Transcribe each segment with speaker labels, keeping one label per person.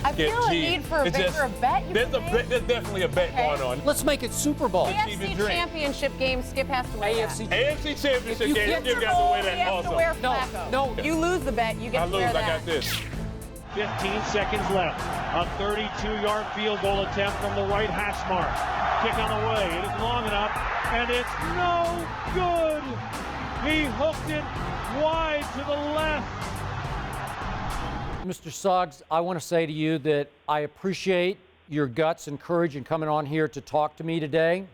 Speaker 1: I feel a need for a bigger bet.
Speaker 2: There's definitely a bet going on.
Speaker 3: Let's make it Super Bowl.
Speaker 1: AFC Championship game, Skip has to win
Speaker 2: AFC Championship game, you got to win that also.
Speaker 1: No. You lose the bet, you get to wear that.
Speaker 2: I got this.
Speaker 4: 15 seconds left. A 32-yard field goal attempt from the right hash mark. Kick on the way. It is long enough, and it's no good. He hooked it wide to the left.
Speaker 3: Mr. Suggs, I want to say to you that I appreciate your guts and courage in coming on here to talk to me today.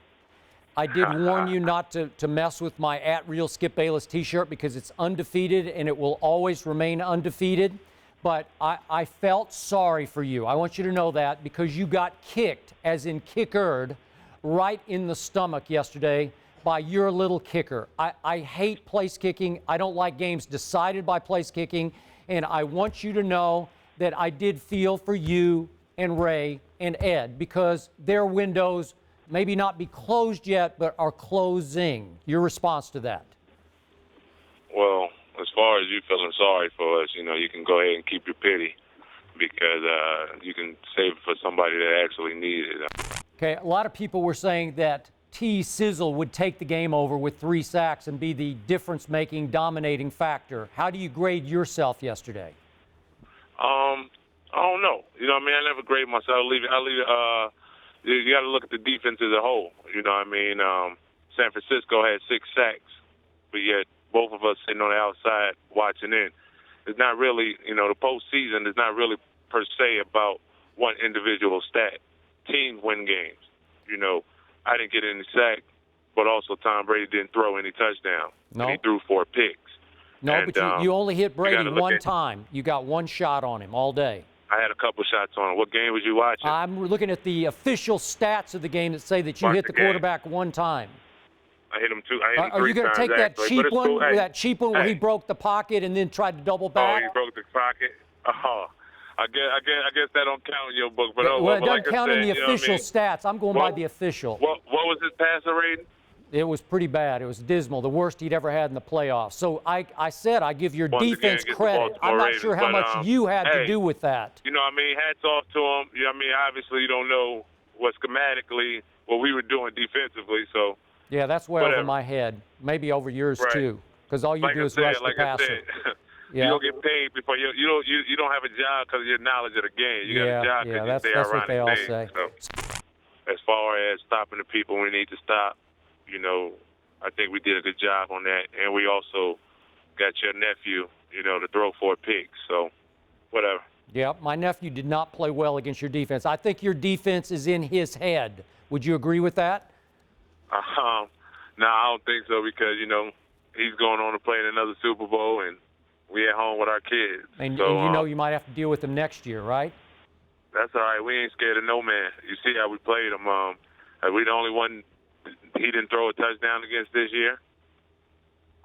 Speaker 3: I did warn you not to mess with my @Real Skip Bayless t-shirt because it's undefeated and it will always remain undefeated. But I felt sorry for you. I want you to know that because you got kicked, as in kickered, right in the stomach yesterday by your little kicker. I hate place kicking. I don't like games decided by place kicking. And I want you to know that I did feel for you and Ray and Ed because their windows maybe not be closed yet, but are closing. Your response to that?
Speaker 5: Well, as far as you feeling sorry for us, you can go ahead and keep your pity because you can save it for somebody that actually needs it.
Speaker 3: Okay, a lot of people were saying that T. Sizzle would take the game over with 3 sacks and be the difference-making, dominating factor. How do you grade yourself yesterday?
Speaker 5: I don't know. I never grade myself. You got to look at the defense as a whole. San Francisco had 6 sacks, but yet both of us sitting on the outside watching in. It's not really, the postseason is not really per se about one individual stat. Teams win games. I didn't get any sack, but also Tom Brady didn't throw any touchdowns.
Speaker 3: No.
Speaker 5: And he threw 4 picks.
Speaker 3: No,
Speaker 5: and,
Speaker 3: but you only hit Brady one
Speaker 5: at,
Speaker 3: time. You got 1 shot on him all day.
Speaker 5: I had a couple shots on him. What game was you watching?
Speaker 3: I'm looking at the official stats of the game that say that you hit the quarterback 1 time.
Speaker 5: I hit him 2. I hit him 3 times.
Speaker 3: Are you going to take that
Speaker 5: actually,
Speaker 3: cheap one,
Speaker 5: cool.
Speaker 3: that cheap one where he broke the pocket and then tried to double back?
Speaker 5: Oh, he broke the pocket? Oh, I guess that don't count in your book. But
Speaker 3: well, it doesn't
Speaker 5: like
Speaker 3: count in the official stats. I'm going by the
Speaker 5: What
Speaker 3: official.
Speaker 5: What was his passer rating?
Speaker 3: It was pretty bad. It was dismal, the worst he'd ever had in the playoffs. So I said I give your defense credit. I'm not sure how much you had to do with that.
Speaker 5: Hats off to him. Obviously you don't know what schematically what we were doing defensively. So
Speaker 3: yeah, that's way over my head. Maybe over yours too, because all you do is rush the passer.
Speaker 5: You don't get paid before you don't have a job because of your knowledge of the game. You got a job because you stay
Speaker 3: that's
Speaker 5: around
Speaker 3: what they all say.
Speaker 5: So, as far as stopping the people we need to stop, I think we did a good job on that, and we also got your nephew, to throw 4 picks. So, whatever.
Speaker 3: Yeah, my nephew did not play well against your defense. I think your defense is in his head. Would you agree with that?
Speaker 5: No, I don't think so because he's going on to play in another Super Bowl, and we at home with our kids.
Speaker 3: And
Speaker 5: so,
Speaker 3: you might have to deal with them next year, right?
Speaker 5: That's all right. We ain't scared of no man. You see how we played him. We the only one he didn't throw a touchdown against this year.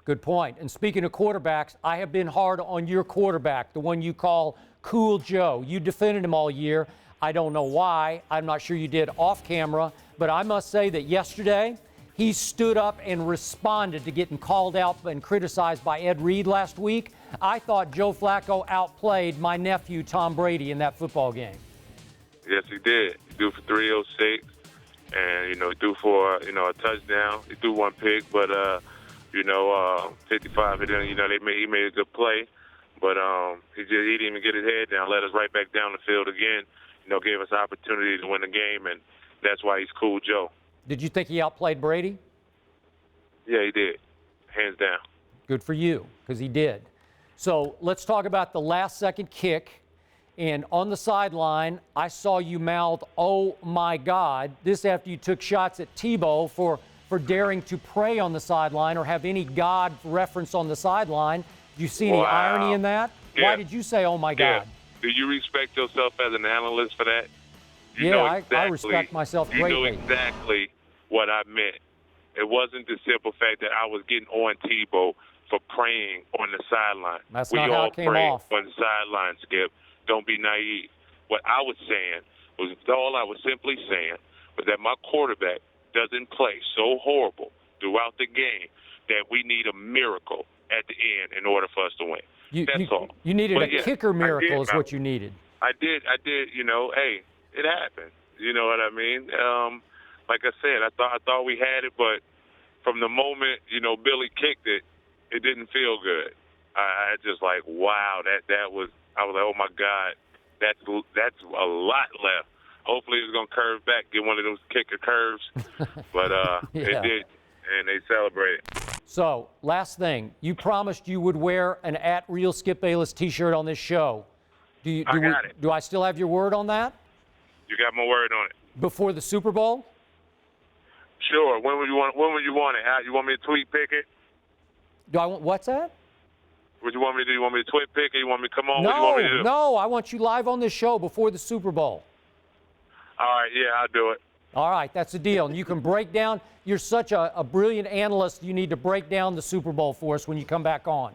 Speaker 3: Good point. And speaking of quarterbacks, I have been hard on your quarterback, the one you call Cool Joe. You defended him all year. I don't know why. I'm not sure you did off camera. But I must say that yesterday, he stood up and responded to getting called out and criticized by Ed Reed last week. I thought Joe Flacco outplayed my nephew, Tom Brady, in that football game.
Speaker 5: Yes, he did. He threw for 306, and, he threw for, a touchdown. He threw 1 pick, but, 55, and then, he made a good play. But he didn't even get his head down, let us right back down the field again, gave us an opportunity to win the game, and that's why he's Cool Joe.
Speaker 3: Did you think he outplayed Brady?
Speaker 5: Yeah, he did. Hands down.
Speaker 3: Good for you, because he did. So let's talk about the last-second kick. And on the sideline, I saw you mouth, "Oh, my God." This after you took shots at Tebow for daring to pray on the sideline or have any God reference on the sideline. Do you see any irony in that?
Speaker 5: Yeah.
Speaker 3: Why did you say, "Oh, my God"?
Speaker 5: Do you respect yourself as an analyst for that?
Speaker 3: I respect myself greatly.
Speaker 5: You know exactly what I meant. It wasn't the simple fact that I was getting on Tebow for praying on the sideline.
Speaker 3: That's not how it came off.
Speaker 5: On the sideline, Skip. Don't be naive. What I was saying was, all I was simply saying was that my quarterback doesn't play so horrible throughout the game that we need a miracle at the end in order for us to win. That's all.
Speaker 3: You needed a kicker miracle is what you needed.
Speaker 5: I did. You know, hey, it happened. You know what I mean? Like I said, I thought we had it, but from the moment, you know, Billy kicked it, it didn't feel good. I just like, wow, that was. I was like, oh my God, that's a lot left. Hopefully, it's gonna curve back, get one of those kicker curves, but It did, and they celebrated.
Speaker 3: So, last thing, you promised you would wear an @Real Skip Bayless T-shirt on this show.
Speaker 5: I got it.
Speaker 3: Do I still have your word on that?
Speaker 5: You got my word on it.
Speaker 3: Before the Super Bowl?
Speaker 5: Sure. When would you want it? How, you want me to tweet pick it?
Speaker 3: What's that?
Speaker 5: What you want me to do? You want me to tweet pick it? You want me to come on? What do you want me to do?
Speaker 3: No, I want you live on this show before the Super Bowl.
Speaker 5: All right, yeah, I'll do it.
Speaker 3: All right, that's the deal. And you can break down. You're such a brilliant analyst. You need to break down the Super Bowl for us when you come back on.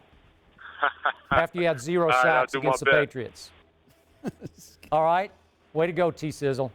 Speaker 3: After you had 0 sacks against the Patriots. All right? Way to go, T-Sizzle.